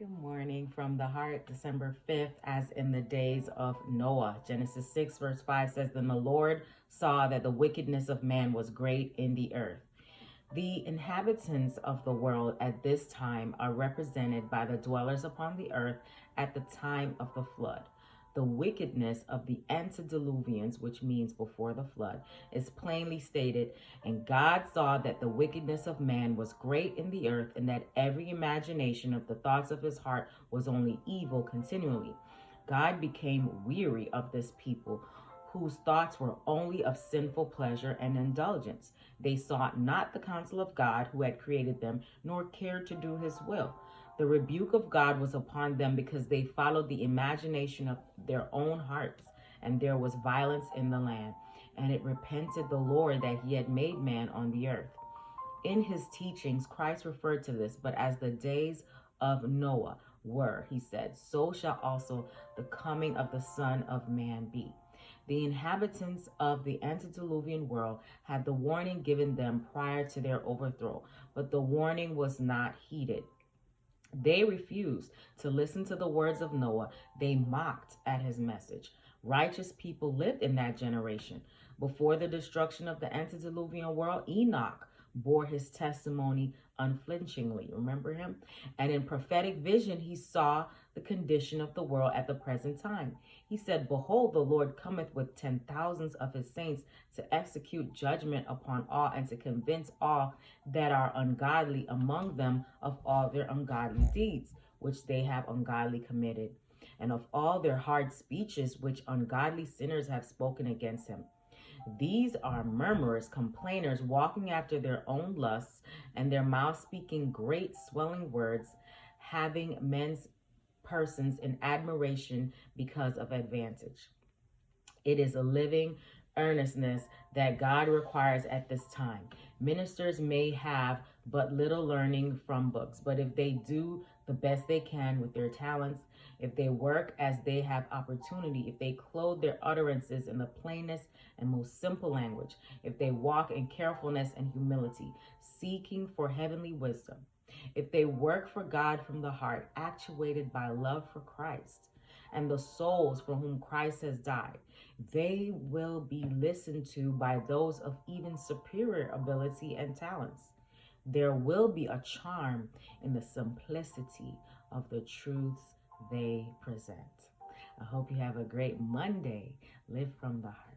Good morning from the heart, December 5th, as in the days of Noah. Genesis 6, verse 5 says, Then the Lord saw that the wickedness of man was great in the earth. The inhabitants of the world at this time are represented by the dwellers upon the earth at the time of the flood. The wickedness of the antediluvians, which means before the flood, is plainly stated, and God saw that the wickedness of man was great in the earth, and that every imagination of the thoughts of his heart was only evil continually. God became weary of this people, whose thoughts were only of sinful pleasure and indulgence. They sought not the counsel of God, who had created them, nor cared to do his will. The rebuke of God was upon them because they followed the imagination of their own hearts, and there was violence in the land. And it repented the Lord that he had made man on the earth. In his teachings, Christ referred to this, but as the days of Noah were, he said, so shall also the coming of the Son of Man be. The inhabitants of the antediluvian world had the warning given them prior to their overthrow, but the warning was not heeded. They refused to listen to the words of Noah. They mocked at his message. Righteous people lived in that generation. Before the destruction of the antediluvian world, Enoch bore his testimony unflinchingly. Remember him? And in prophetic vision, he saw the condition of the world at the present time. He said, Behold, the Lord cometh with 10,000s of his saints to execute judgment upon all and to convince all that are ungodly among them of all their ungodly deeds, which they have ungodly committed, and of all their hard speeches, which ungodly sinners have spoken against him. These are murmurers, complainers, walking after their own lusts, and their mouths speaking great swelling words, having men's persons in admiration because of advantage. It is a living earnestness that God requires at this time. Ministers may have but little learning from books, but if they do the best they can with their talents, if they work as they have opportunity, if they clothe their utterances in the plainest and most simple language, if they walk in carefulness and humility, seeking for heavenly wisdom, if they work for God from the heart, actuated by love for Christ and the souls for whom Christ has died, they will be listened to by those of even superior ability and talents. There will be a charm in the simplicity of the truths they present. I hope you have a great Monday. Live from the heart.